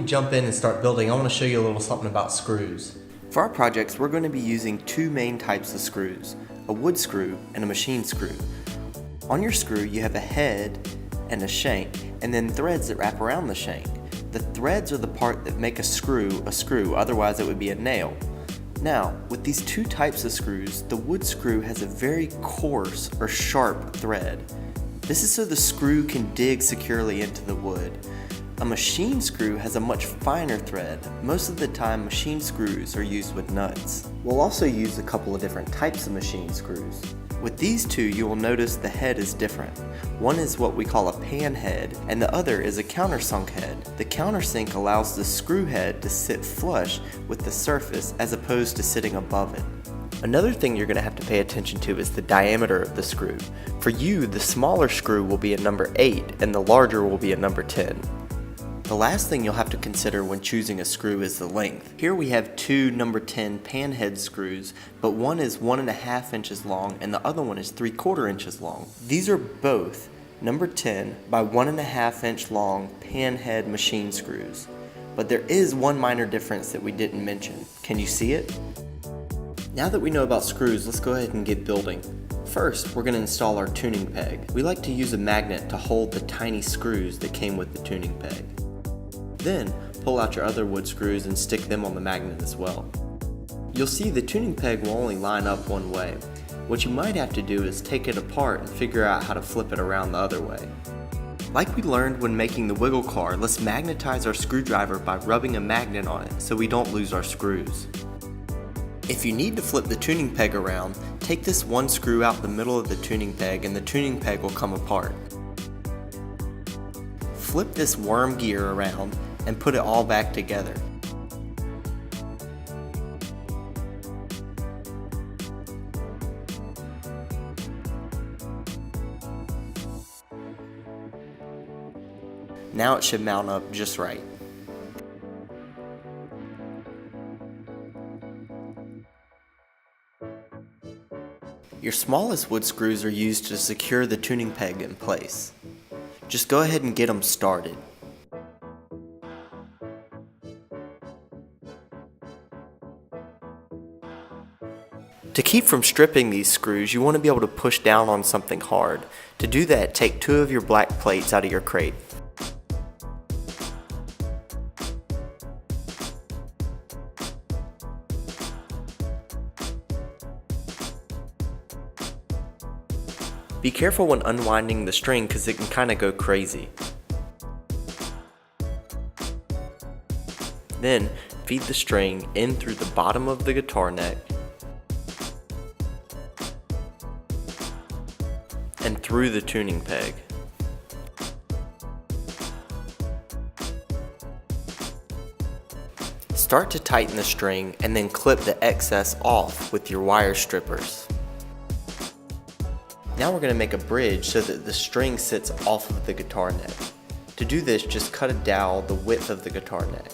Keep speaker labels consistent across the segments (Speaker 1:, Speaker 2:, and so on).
Speaker 1: jump in and start building, I want to show you a little something about screws. For our projects, we're going to be using two main types of screws, a wood screw and a machine screw. On your screw, you have a head and a shank, and then threads that wrap around the shank. The threads are the part that make a screw, otherwise it would be a nail. Now, with these two types of screws, the wood screw has a very coarse or sharp thread. This is so the screw can dig securely into the wood. A machine screw has a much finer thread. Most of the time, machine screws are used with nuts. We'll also use a couple of different types of machine screws. With these two, you will notice the head is different. One is what we call a pan head, and the other is a countersunk head. The countersink allows the screw head to sit flush with the surface as opposed to sitting above it. Another thing you're going to have to pay attention to is the diameter of the screw. For you, the smaller screw will be a number 8 and the larger will be a number 10. The last thing you'll have to consider when choosing a screw is the length. Here we have two number 10 pan head screws, but one is 1.5 inches long and the other one is 3/4 inches long. These are both number 10 by 1.5 inch long pan head machine screws. But there is one minor difference that we didn't mention. Can you see it? Now that we know about screws, let's go ahead and get building. First, we're going to install our tuning peg. We like to use a magnet to hold the tiny screws that came with the tuning peg. Then, pull out your other wood screws and stick them on the magnet as well. You'll see the tuning peg will only line up one way. What you might have to do is take it apart and figure out how to flip it around the other way. Like we learned when making the wiggle car, let's magnetize our screwdriver by rubbing a magnet on it so we don't lose our screws. If you need to flip the tuning peg around, take this one screw out the middle of the tuning peg and the tuning peg will come apart. Flip this worm gear around and put it all back together. Now it should mount up just right. Your smallest wood screws are used to secure the tuning peg in place. Just go ahead and get them started. To keep from stripping these screws, you want to be able to push down on something hard. To do that, take 2 of your black plates out of your crate. Be careful when unwinding the string because it can kind of go crazy. Then, feed the string in through the bottom of the guitar neck and through the tuning peg. Start to tighten the string and then clip the excess off with your wire strippers. Now we're going to make a bridge so that the string sits off of the guitar neck. To do this, just cut a dowel the width of the guitar neck.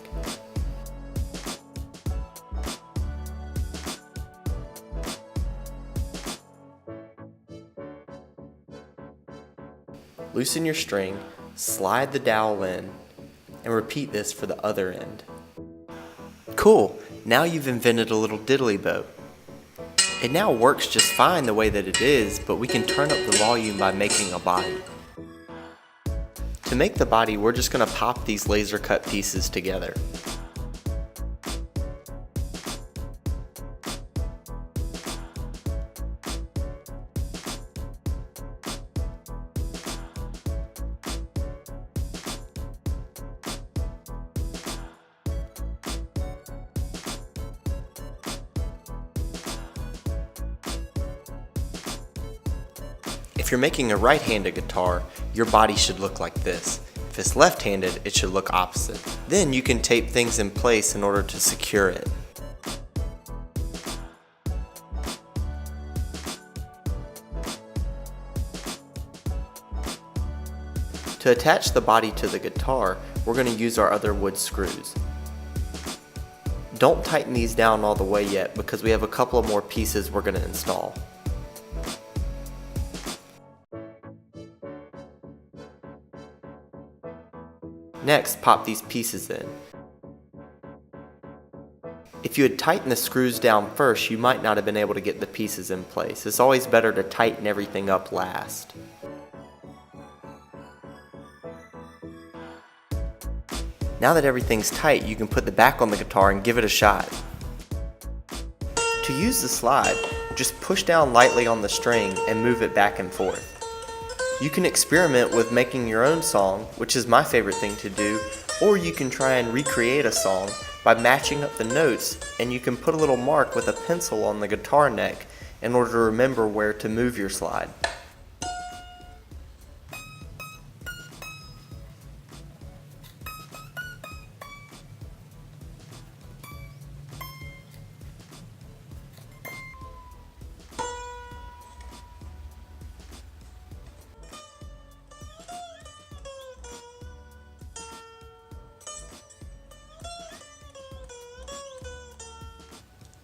Speaker 1: Loosen your string, slide the dowel in, and repeat this for the other end. Cool! Now you've invented a little diddly bow. It now works just fine the way that it is, but we can turn up the volume by making a body. To make the body, we're just going to pop these laser cut pieces together. If you're making a right-handed guitar, your body should look like this. If it's left-handed, it should look opposite. Then you can tape things in place in order to secure it. To attach the body to the guitar, we're going to use our other wood screws. Don't tighten these down all the way yet because we have a couple of more pieces we're going to install. Next, pop these pieces in. If you had tightened the screws down first, you might not have been able to get the pieces in place. It's always better to tighten everything up last. Now that everything's tight, you can put the back on the guitar and give it a shot. To use the slide, just push down lightly on the string and move it back and forth. You can experiment with making your own song, which is my favorite thing to do, or you can try and recreate a song by matching up the notes, and you can put a little mark with a pencil on the guitar neck in order to remember where to move your slide.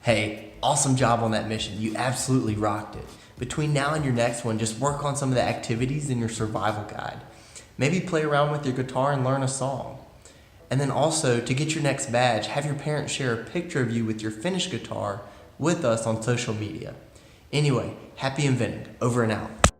Speaker 2: Hey, awesome job on that mission. You absolutely rocked it. Between now and your next one, just work on some of the activities in your survival guide. Maybe play around with your guitar and learn a song. And then also, to get your next badge, have your parents share a picture of you with your finished guitar with us on social media. Anyway, happy inventing. Over and out.